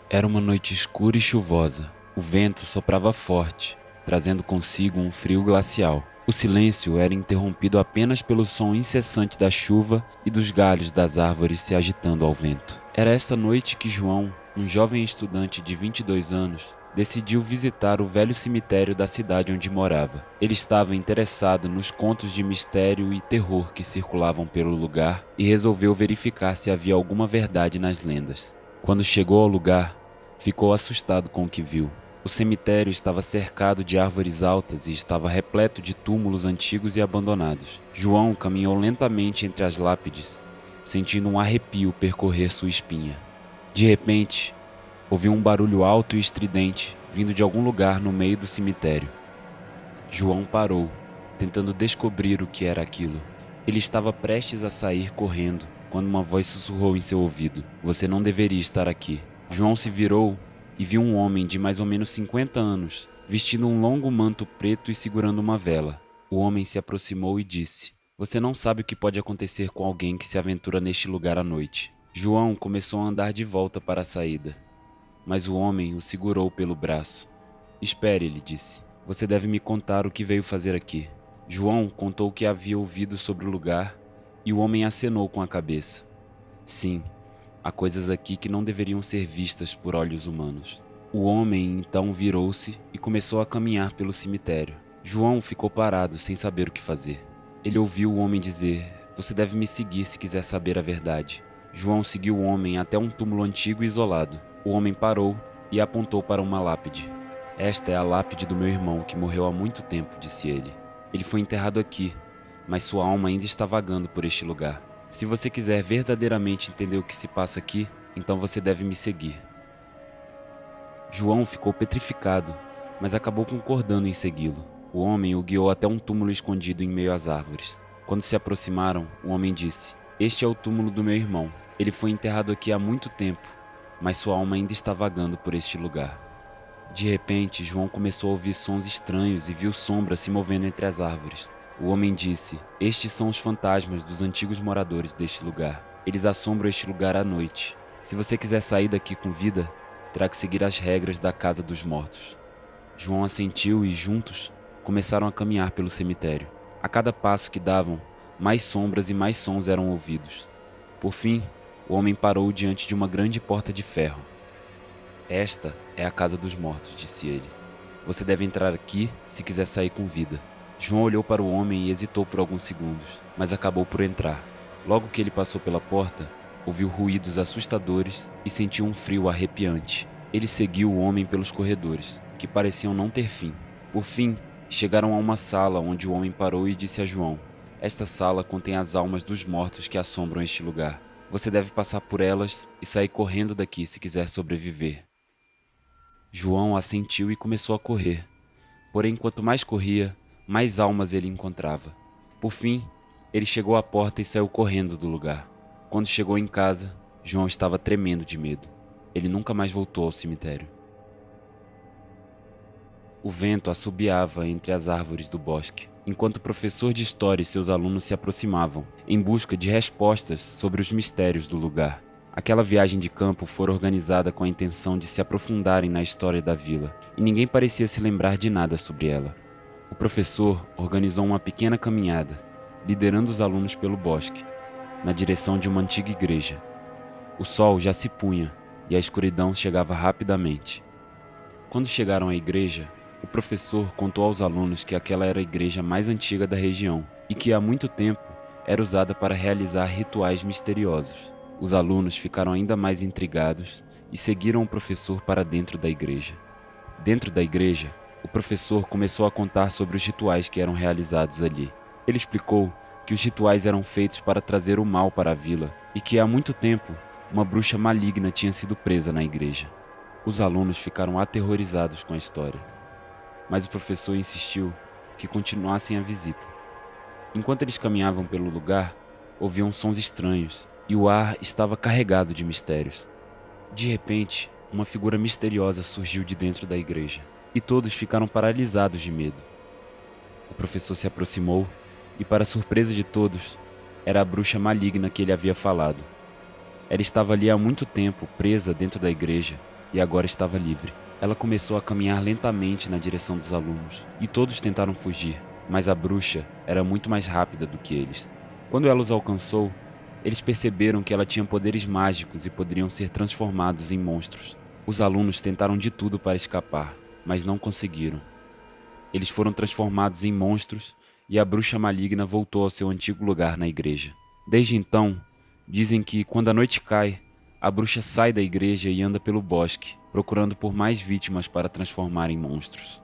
Era uma noite escura e chuvosa. O vento soprava forte, trazendo consigo um frio glacial. O silêncio era interrompido apenas pelo som incessante da chuva e dos galhos das árvores se agitando ao vento. Era essa noite que João, um jovem estudante de 22 anos, decidiu visitar o velho cemitério da cidade onde morava. Ele estava interessado nos contos de mistério e terror que circulavam pelo lugar e resolveu verificar se havia alguma verdade nas lendas. Quando chegou ao lugar, ficou assustado com o que viu. O cemitério estava cercado de árvores altas e estava repleto de túmulos antigos e abandonados. João caminhou lentamente entre as lápides, sentindo um arrepio percorrer sua espinha. De repente, ouviu um barulho alto e estridente vindo de algum lugar no meio do cemitério. João parou, tentando descobrir o que era aquilo. Ele estava prestes a sair correndo, quando uma voz sussurrou em seu ouvido: "Você não deveria estar aqui." João se virou e viu um homem de mais ou menos 50 anos, vestindo um longo manto preto e segurando uma vela. O homem se aproximou e disse: "Você não sabe o que pode acontecer com alguém que se aventura neste lugar à noite." João começou a andar de volta para a saída, mas o homem o segurou pelo braço. "Espere", ele disse. "Você deve me contar o que veio fazer aqui." João contou o que havia ouvido sobre o lugar e o homem acenou com a cabeça. "Sim, há coisas aqui que não deveriam ser vistas por olhos humanos." O homem então virou-se e começou a caminhar pelo cemitério. João ficou parado, sem saber o que fazer. Ele ouviu o homem dizer: "Você deve me seguir se quiser saber a verdade." João seguiu o homem até um túmulo antigo e isolado. O homem parou e apontou para uma lápide. "Esta é a lápide do meu irmão, que morreu há muito tempo", disse ele. "Ele foi enterrado aqui, mas sua alma ainda está vagando por este lugar. Se você quiser verdadeiramente entender o que se passa aqui, então você deve me seguir." João ficou petrificado, mas acabou concordando em segui-lo. O homem o guiou até um túmulo escondido em meio às árvores. Quando se aproximaram, o homem disse: "Este é o túmulo do meu irmão. Ele foi enterrado aqui há muito tempo, mas sua alma ainda está vagando por este lugar." De repente, João começou a ouvir sons estranhos e viu sombras se movendo entre as árvores. O homem disse: "Estes são os fantasmas dos antigos moradores deste lugar. Eles assombram este lugar à noite. Se você quiser sair daqui com vida, terá que seguir as regras da Casa dos Mortos." João assentiu e, juntos, começaram a caminhar pelo cemitério. A cada passo que davam, mais sombras e mais sons eram ouvidos. Por fim, o homem parou diante de uma grande porta de ferro. "Esta é a Casa dos Mortos", disse ele. "Você deve entrar aqui se quiser sair com vida." João olhou para o homem e hesitou por alguns segundos, mas acabou por entrar. Logo que ele passou pela porta, ouviu ruídos assustadores e sentiu um frio arrepiante. Ele seguiu o homem pelos corredores, que pareciam não ter fim. Por fim, chegaram a uma sala onde o homem parou e disse a João: "Esta sala contém as almas dos mortos que assombram este lugar. Você deve passar por elas e sair correndo daqui se quiser sobreviver." João assentiu e começou a correr. Porém, quanto mais corria, mais almas ele encontrava. Por fim, ele chegou à porta e saiu correndo do lugar. Quando chegou em casa, João estava tremendo de medo. Ele nunca mais voltou ao cemitério. O vento assobiava entre as árvores do bosque, enquanto o professor de história e seus alunos se aproximavam, em busca de respostas sobre os mistérios do lugar. Aquela viagem de campo fora organizada com a intenção de se aprofundarem na história da vila, e ninguém parecia se lembrar de nada sobre ela. O professor organizou uma pequena caminhada, liderando os alunos pelo bosque, na direção de uma antiga igreja. O sol já se punha e a escuridão chegava rapidamente. Quando chegaram à igreja, o professor contou aos alunos que aquela era a igreja mais antiga da região e que há muito tempo era usada para realizar rituais misteriosos. Os alunos ficaram ainda mais intrigados e seguiram o professor para dentro da igreja. Dentro da igreja, o professor começou a contar sobre os rituais que eram realizados ali. Ele explicou que os rituais eram feitos para trazer o mal para a vila e que há muito tempo uma bruxa maligna tinha sido presa na igreja. Os alunos ficaram aterrorizados com a história, mas o professor insistiu que continuassem a visita. Enquanto eles caminhavam pelo lugar, ouviam sons estranhos e o ar estava carregado de mistérios. De repente, uma figura misteriosa surgiu de dentro da igreja e todos ficaram paralisados de medo. O professor se aproximou e, para surpresa de todos, era a bruxa maligna que ele havia falado. Ela estava ali há muito tempo, presa dentro da igreja, e agora estava livre. Ela começou a caminhar lentamente na direção dos alunos, e todos tentaram fugir, mas a bruxa era muito mais rápida do que eles. Quando ela os alcançou, eles perceberam que ela tinha poderes mágicos e poderiam ser transformados em monstros. Os alunos tentaram de tudo para escapar, mas não conseguiram. Eles foram transformados em monstros e a bruxa maligna voltou ao seu antigo lugar na igreja. Desde então, dizem que, quando a noite cai, a bruxa sai da igreja e anda pelo bosque, procurando por mais vítimas para transformar em monstros.